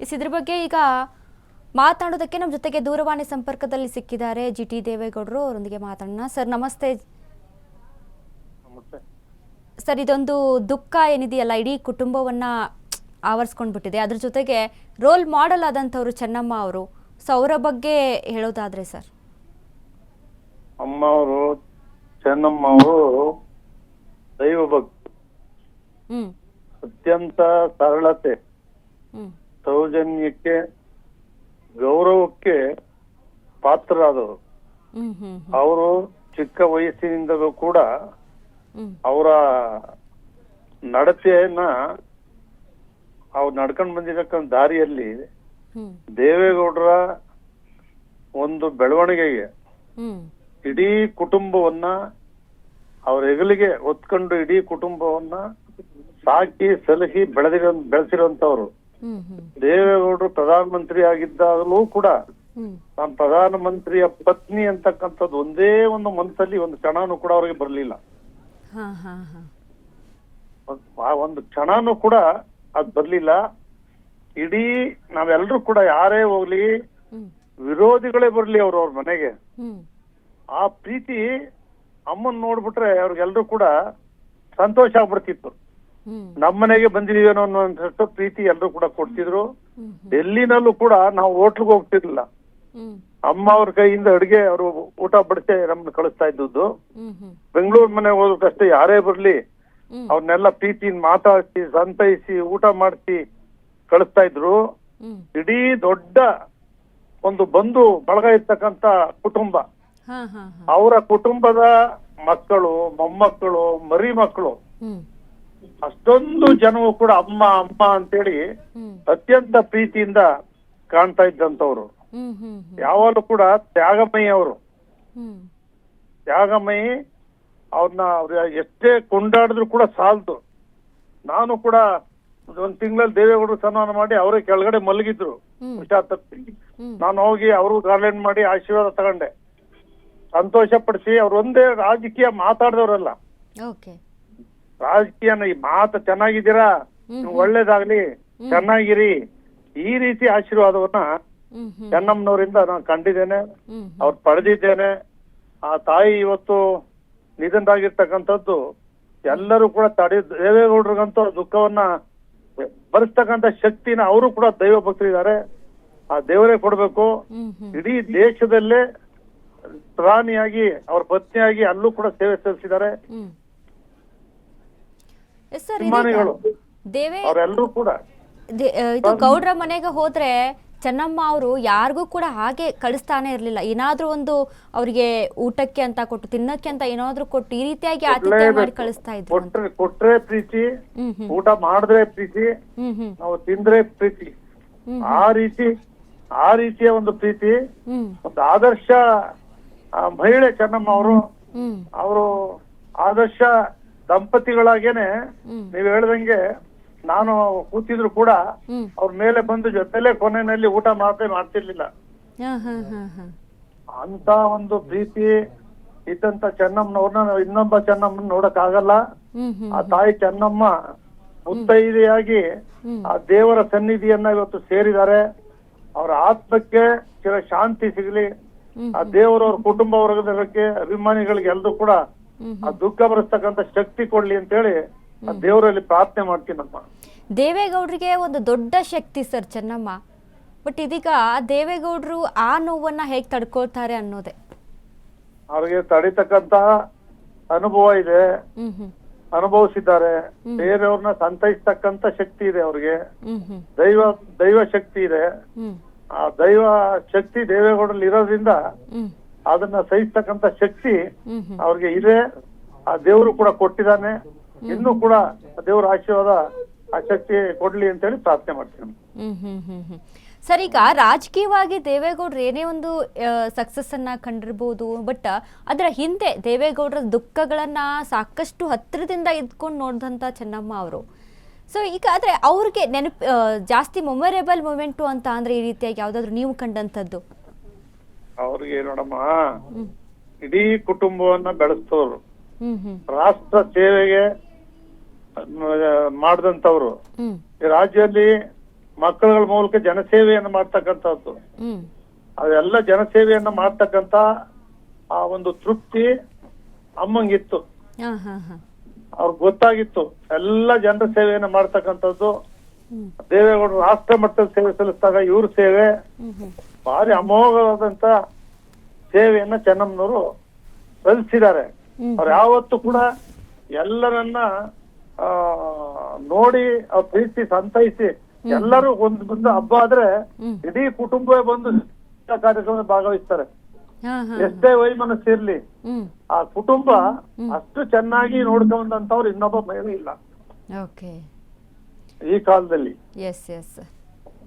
ಇದ್ರ ಬಗ್ಗೆ ಈಗ ಮಾತನಾಡೋದಕ್ಕೆ ನಮ್ಮ ಜೊತೆಗೆ ದೂರವಾಣಿ ಸಂಪರ್ಕದಲ್ಲಿ ಸಿಕ್ಕಿದ್ದಾರೆ ಜಿಟಿ ದೇವೇಗೌಡರು. ಅವರೊಂದಿಗೆ ಮಾತಾಡೋಣ. ಸರ್ ನಮಸ್ತೆ. ಸರ್, ಇದೊಂದು ದುಃಖ ಏನಿದೆಯಲ್ಲ ಇಡೀ ಕುಟುಂಬವನ್ನ ಆವರಿಸ್ಕೊಂಡು ಬಿಟ್ಟಿದೆ. ಅದ್ರ ಜೊತೆಗೆ ರೋಲ್ ಮಾಡೆಲ್ ಆದಂಥವ್ರು ಚೆನ್ನಮ್ಮ ಅವರು. ಸೊ ಅವರ ಬಗ್ಗೆ ಹೇಳೋದಾದ್ರೆ ಸರ್. ಅಮ್ಮ ಅವರು ಚೆನ್ನಮ್ಮ ಅವರು ದೈವ ಭಕ್ತಿ, ಅತ್ಯಂತ ಸರಳತೆ, ಸೌಜನ್ಯಕ್ಕೆ, ಗೌರವಕ್ಕೆ ಪಾತ್ರರಾದವರು. ಅವರು ಚಿಕ್ಕ ವಯಸ್ಸಿನಿಂದಲೂ ಕೂಡ ಅವರ ನಡತೆಯನ್ನ ಅವ್ರು ನಡ್ಕೊಂಡು ಬಂದಿರತಕ್ಕಂಥ ದಾರಿಯಲ್ಲಿ ದೇವೇಗೌಡರ ಒಂದು ಬೆಳವಣಿಗೆಗೆ ಇಡೀ ಕುಟುಂಬವನ್ನ ಅವ್ರ ಹೆಗಲಿಗೆ ಹೊತ್ಕೊಂಡು ಇಡೀ ಕುಟುಂಬವನ್ನ ಸಾಕಿ ಸಲಹಿ ಬೆಳೆಸಿರುವಂತವ್ರು. ದೇವೇಗೌಡರು ಪ್ರಧಾನಮಂತ್ರಿ ಆಗಿದ್ದಾಗಲೂ ಕೂಡ ನಾನು ಪ್ರಧಾನಮಂತ್ರಿಯ ಪತ್ನಿ ಅಂತಕ್ಕಂಥದ್ದು ಒಂದೇ ಒಂದು ಮನಸ್ಸಲ್ಲಿ ಒಂದು ಕ್ಷಣನೂ ಕೂಡ ಅವ್ರಿಗೆ ಬರ್ಲಿಲ್ಲ. ಒಂದು ಕ್ಷಣನೂ ಕೂಡ ಅದ್ ಬರ್ಲಿಲ್ಲ. ಇಡೀ ನಾವೆಲ್ಲರೂ ಕೂಡ ಯಾರೇ ಹೋಗ್ಲಿ, ವಿರೋಧಿಗಳೇ ಬರ್ಲಿ ಅವ್ರ ಮನೆಗೆ, ಆ ಪ್ರೀತಿ ಅಮ್ಮನ್ ನೋಡ್ಬಿಟ್ರೆ ಅವ್ರಿಗೆಲ್ರೂ ಕೂಡ ಸಂತೋಷ ಆಗ್ಬಿಡ್ತಿತ್ತು. ನಮ್ಮನೆಗೆ ಬಂದಿದೀವೇನೋ ಅನ್ನೋಷ್ಟು ಪ್ರೀತಿ ಎಲ್ರು ಕೂಡ ಕೊಡ್ತಿದ್ರು. ಡೆಲ್ಲಿನಲ್ಲೂ ಕೂಡ ನಾವು ಹೋಟ್ಲಿಗೆ ಹೋಗ್ತಿರ್ಲಿಲ್ಲ, ಅಮ್ಮ ಅವ್ರ ಕೈಯಿಂದ ಅಡುಗೆ ಅವರು ಊಟ ಬಡಿಸಿ ನಮ್ನ ಕಳಿಸ್ತಾ ಇದ್ದದ್ದು. ಬೆಂಗಳೂರು ಮನೆಗೆ ಹೋದಕ್ಕಷ್ಟೇ ಯಾರೇ ಬರ್ಲಿ ಅವ್ರನ್ನೆಲ್ಲ ಪ್ರೀತಿಯಿಂದ ಮಾತಾಡಿಸಿ ಸಂತೈಸಿ ಊಟ ಮಾಡಿಸಿ ಕಳಿಸ್ತಾ ಇದ್ರು. ಇಡೀ ದೊಡ್ಡ ಒಂದು ಬಂಧು ಬಳಗ ಇರ್ತಕ್ಕಂತ ಕುಟುಂಬ. ಅವರ ಕುಟುಂಬದ ಮಕ್ಕಳು, ಮೊಮ್ಮಕ್ಕಳು, ಮರಿ ಮಕ್ಕಳು, ಅಷ್ಟೊಂದು ಜನವು ಕೂಡ ಅಮ್ಮ ಅಮ್ಮ ಅಂತೇಳಿ ಅತ್ಯಂತ ಪ್ರೀತಿಯಿಂದ ಕಾಣ್ತಾ ಇದ್ದಂತವ್ರು. ಯಾವಾಗಲೂ ಕೂಡ ತ್ಯಾಗಮಯಿ ಅವರು, ತ್ಯಾಗಮಯಿ. ಅವ್ರನ್ನ ಅವ್ರ ಎಷ್ಟೇ ಕೊಂಡಾಡಿದ್ರು ಕೂಡ ಸಾಲದು. ನಾನು ಕೂಡ ಒಂದ್ ತಿಂಗಳಲ್ಲಿ ದೇವೇಗೌಡರು ಸನ್ಮಾನ ಮಾಡಿ ಅವರೇ ಕೆಳಗಡೆ ಮಲಗಿದ್ರು ಹುಷಾರ್ ತಪ್ಪಿ. ನಾನು ಹೋಗಿ ಅವರು ಗಾರ್ಲೆಂಡ್ ಮಾಡಿ ಆಶೀರ್ವಾದ ತಗೊಂಡೆ, ಸಂತೋಷ ಪಡಿಸಿ. ಅವ್ರು ಒಂದೇ ರಾಜಕೀಯ ಮಾತಾಡಿದವರಲ್ಲ, ರಾಜಕೀಯನ ಈ ಮಾತು ಚೆನ್ನಾಗಿದ್ದೀರಾ, ಒಳ್ಳೇದಾಗ್ಲಿ, ಚೆನ್ನಾಗಿರಿ, ಈ ರೀತಿ ಆಶೀರ್ವಾದವನ್ನ ಚೆನ್ನಮ್ಮನವರಿಂದ ನಾನು ಕಂಡಿದ್ದೇನೆ, ಅವ್ರು ಪಡೆದಿದ್ದೇನೆ. ಆ ತಾಯಿ ಇವತ್ತು ನಿಧನರಾಗಿರ್ತಕ್ಕಂಥದ್ದು ಎಲ್ಲರೂ ಕೂಡ ದೇವೇಗೌಡರಿಗಂತೂ ದುಃಖವನ್ನ ಭರಿಸ್ತಕ್ಕಂಥ ಶಕ್ತಿನ ಅವರು ಕೂಡ ದೈವ ಭಕ್ತರಿದ್ದಾರೆ. ಆ ದೇವರೇ ಕೊಡ್ಬೇಕು. ಇಡೀ ದೇಶದಲ್ಲೇ ಪ್ರಧಾನಿಯಾಗಿ ಅವ್ರ ಪತ್ನಿಯಾಗಿ ಅಲ್ಲೂ ಕೂಡ ಸೇವೆ ಸಲ್ಲಿಸಿದ್ದಾರೆ. ಅಭಿಮಾನಿಗಳು ಅವರೆಲ್ಲರೂ ಕೂಡ. ಇದು ಗೌಡ್ರ ಮನೆಗೆ ಹೋದ್ರೆ ಚೆನ್ನಮ್ಮ ಅವರು ಯಾರಿಗೂ ಕೂಡ ಹಾಗೆ ಕಳಿಸ್ತಾನೆ ಇರ್ಲಿಲ್ಲ. ಏನಾದ್ರೂ ಒಂದು ಅವ್ರಿಗೆ ಊಟಕ್ಕೆ ಅಂತ ಕೊಟ್ಟು, ತಿನ್ನಕ್ಕೆ ಅಂತ ಏನಾದ್ರೂ ಕೊಟ್ಟು, ಈ ರೀತಿಯಾಗಿ ಆತಿಥ್ಯ ಮಾಡಿ ಕಳಿಸ್ತಾ ಇದ್ರು. ಕೊಟ್ರೆ ಪ್ರೀತಿ, ಊಟ ಮಾಡಿದ್ರೆ ಪ್ರೀತಿ, ನಾವು ತಿಂದ್ರೆ ಪ್ರೀತಿ, ಆ ರೀತಿಯ ಒಂದು ಪ್ರೀತಿ. ಒಂದು ಆದರ್ಶ ಮಹಿಳೆ ಚೆನ್ನಮ್ಮ ಅವರು. ಅವರು ಆದರ್ಶ ದಂಪತಿಗಳಾಗೇನೆ ನೀವ್ ಹೇಳ್ದಂಗೆ ನಾನು ಕೂತಿದ್ರು ಕೂಡ ಅವ್ರ ಮೇಲೆ ಬಂದು ಜೊತೆಲೆ ಕೊನೆಯಲ್ಲಿ ಊಟ ಮಾಡ್ತಿರ್ಲಿಲ್ಲ. ಅಂತ ಒಂದು ಪ್ರೀತಿ ಇದ್ದಂತ ಚೆನ್ನಮ್ಮನವ್ರನ್ನ ಇನ್ನೊಬ್ಬ ಚಿನ್ನಮ್ಮನ ನೋಡಕ್ ಆಗಲ್ಲ. ಆ ತಾಯಿ ಚೆನ್ನಮ್ಮ ಮುತ್ತೈದೆಯಾಗಿ ಆ ದೇವರ ಸನ್ನಿಧಿಯನ್ನ ಇವತ್ತು ಸೇರಿದ್ದಾರೆ. ಅವರ ಆತ್ಮಕ್ಕೆ ಚಿರ ಶಾಂತಿ ಸಿಗಲಿ. ಆ ದೇವರವ್ರ ಕುಟುಂಬ ವರ್ಗದಕ್ಕೆ, ಅಭಿಮಾನಿಗಳಿಗೆ ಎಲ್ರು ಕೂಡ ಆ ದುಃಖ ಬರೆಸ್ತಕ್ಕಂಥ ಶಕ್ತಿ ಕೊಡ್ಲಿ ಅಂತೇಳಿ ಆ ದೇವರಲ್ಲಿ ಪ್ರಾರ್ಥನೆ ಮಾಡ್ತೀನಮ್ಮ. ದೇವೇಗೌಡರಿಗೆ ಒಂದು ದೊಡ್ಡ ಶಕ್ತಿ ಸರ್ ಚೆನ್ನಮ್ಮ. ಬಟ್ ಇದೀಗ ದೇವೇಗೌಡರು ಆ ನೋವನ್ನ ಹೇಗ್ ತಡ್ಕೊಳ್ತಾರೆ ಅನ್ನೋದೇ. ಅವ್ರಿಗೆ ತಡಿತಕ್ಕಂತ ಅನುಭವ ಇದೆ, ಅನುಭವಿಸಿದ್ದಾರೆ. ಬೇರೆಯವ್ರನ್ನ ಸಂತೈಸ್ತಕ್ಕಂತ ಶಕ್ತಿ ಇದೆ ಅವ್ರಿಗೆ. ದೈವ ಶಕ್ತಿ ಇದೆ. ಆ ದೈವ ಶಕ್ತಿ ದೇವೇಗೌಡರಲ್ಲಿ ಇರೋದ್ರಿಂದ ಅದನ್ನ ಸಹಿಸ್ತಕ್ಕಂತ ಶಕ್ತಿ ಅವ್ರಿಗೆ ಇದೆ. ಆ ದೇವರು ಕೂಡ ಕೊಟ್ಟಿದ್ದಾನೆ. ಇನ್ನೂ ಕೂಡ ದೇವರ ಆಶೀರ್ವಾದ, ಆ ಶಕ್ತಿ ಕೊಡ್ಲಿ ಅಂತೇಳಿ ಪ್ರಾರ್ಥನೆ ಮಾಡ್ತೀನಿ. ಸರ್, ಈಗ ರಾಜಕೀಯವಾಗಿ ದೇವೇಗೌಡರು ಏನೇ ಒಂದು ಸಕ್ಸಸ್ ಅನ್ನ ಕಂಡಿರ್ಬೋದು, ಬಟ್ ಅದರ ಹಿಂದೆ ದೇವೇಗೌಡರ ದುಃಖಗಳನ್ನ ಸಾಕಷ್ಟು ಹತ್ತಿರದಿಂದ ಇದ್ಕೊಂಡು ನೋಡಿದಂತ ಚೆನ್ನಮ್ಮ ಅವರು. ಸೊ ಈಗ ಆದ್ರೆ ಅವ್ರಿಗೆ ಜಾಸ್ತಿ ಮೆಮೊರೇಬಲ್ ಮೂಮೆಂಟು ಅಂತ ಅಂದ್ರೆ ಈ ರೀತಿಯಾಗಿ ಯಾವ್ದಾದ್ರು ನೀವು ಕಂಡಂತದ್ದು? ಅವ್ರಿಗೆ ನೋಡಮ್ಮ, ಇಡೀ ಕುಟುಂಬವನ್ನ ಬೆಳೆಸ್ತವ್ರು, ರಾಷ್ಟ್ರ ಸೇವೆಗೆ ಮಾಡಿದಂತವ್ರು. ಈ ರಾಜ್ಯದಲ್ಲಿ ಮಕ್ಕಳುಗಳ ಮೂಲಕ ಜನಸೇವೆಯನ್ನ ಮಾಡ್ತಕ್ಕಂಥದ್ದು. ಹ್ಮ್ ಅವೆಲ್ಲ ಜನಸೇವೆಯನ್ನ ಮಾಡ್ತಕ್ಕಂತ ಆ ಒಂದು ತೃಪ್ತಿ ಅಮ್ಮಂಗಿತ್ತು. ಹಾ ಹಾ ಹಾ ಅವ್ರಿಗೆ ಗೊತ್ತಾಗಿತ್ತು ಎಲ್ಲ ಜನರ ಸೇವೆಯನ್ನ ಮಾಡ್ತಕ್ಕಂಥದ್ದು. ಹ್ಮ್ ದೇವೇಗೌಡರು ರಾಷ್ಟ್ರ ಮಟ್ಟದ ಸೇವೆ ಸಲ್ಲಿಸಿದಾಗ ಇವ್ರ ಸೇವೆ ಹ್ಮ್ ಹ್ಮ್ ಭಾರಿ ಅಮೋಘವಾದಂತ ಸೇವೆಯನ್ನ ಚೆನ್ನಮ್ಮನವರು ಸಲ್ಲಿಸಿದ್ದಾರೆ. ಹ್ಮ್. ಅವ್ರು ಯಾವತ್ತೂ ಕೂಡ ಎಲ್ಲರನ್ನ ಆ ನೋಡಿ ಅವ್ರ ಪ್ರೀತಿ ಸಂತೈಸಿ ಎಲ್ಲರೂ ಬಂದು ಹಬ್ಬ ಆದ್ರೆ ಹ್ಮ್. ಇಡೀ ಕುಟುಂಬವೇ ಬಂದು ಕಾರ್ಯಕ್ರಮ ಭಾಗವಹಿಸ್ತಾರೆ. ಹಾ ಹಾ ಎಷ್ಟೇ ವೈಮನಸ್ಸು ಇರ್ಲಿ ಹ್ಮ್ ಆ ಕುಟುಂಬ ಅಷ್ಟು ಚೆನ್ನಾಗಿ ನೋಡ್ಕೊಂಡಂತವ್ರು ಇನ್ನೊಬ್ಬ ಮಹಿಳೆ ಇಲ್ಲ ಓಕೆ ಈ ಕಾಲದಲ್ಲಿ. Yes yes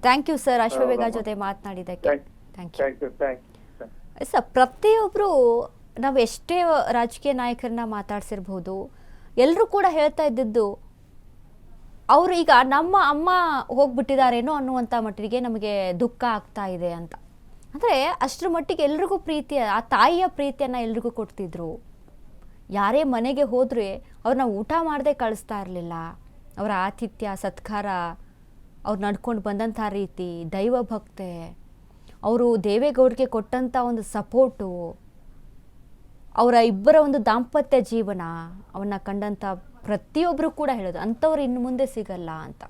thank you sir Ashwavega ಜೊತೆ ಮಾತನಾಡಿದ್ದಕ್ಕೆ thank you. Thank you thank you. Sir ಪ್ರತಿಯೊಬ್ಬರು ನಾವು ಎಷ್ಟೇ ರಾಜಕೀಯ ನಾಯಕರನ್ನ ಮಾತಾಡ್ಸಿರ್ಬೋದು ಎಲ್ಲರೂ ಕೂಡ ಹೇಳ್ತಾ ಇದ್ದಿದ್ದು ಅವರು ಈಗ ನಮ್ಮ ಅಮ್ಮ ಹೋಗ್ಬಿಟ್ಟಿದ್ದಾರೇನೋ ಅನ್ನುವಂಥ ಮಟ್ಟಿಗೆ ನಮಗೆ ದುಃಖ ಆಗ್ತಾ ಇದೆ ಅಂತ. ಅಂದರೆ ಅಷ್ಟರ ಮಟ್ಟಿಗೆ ಎಲ್ರಿಗೂ ಪ್ರೀತಿ ಆ ತಾಯಿಯ ಪ್ರೀತಿಯನ್ನು ಎಲ್ರಿಗೂ ಕೊಡ್ತಿದ್ರು. ಯಾರೇ ಮನೆಗೆ ಹೋದರೆ ಅವ್ರನ್ನ ಊಟ ಮಾಡದೆ ಕಳಿಸ್ತಾ ಇರಲಿಲ್ಲ. ಅವರ ಆತಿಥ್ಯ ಸತ್ಕಾರ, ಅವ್ರು ನಡ್ಕೊಂಡು ಬಂದಂಥ ರೀತಿ, ದೈವ ಭಕ್ತೆ, ಅವರು ದೇವೇಗೌಡರಿಗೆ ಕೊಟ್ಟಂಥ ಒಂದು ಸಪೋರ್ಟು, ಅವರ ಇಬ್ಬರ ಒಂದು ದಾಂಪತ್ಯ ಜೀವನ ಅವನ್ನ ಕಂಡಂಥ ಪ್ರತಿಯೊಬ್ಬರು ಕೂಡ ಹೇಳೋದು ಅಂಥವ್ರು ಇನ್ನು ಮುಂದೆ ಸಿಗಲ್ಲ ಅಂತ.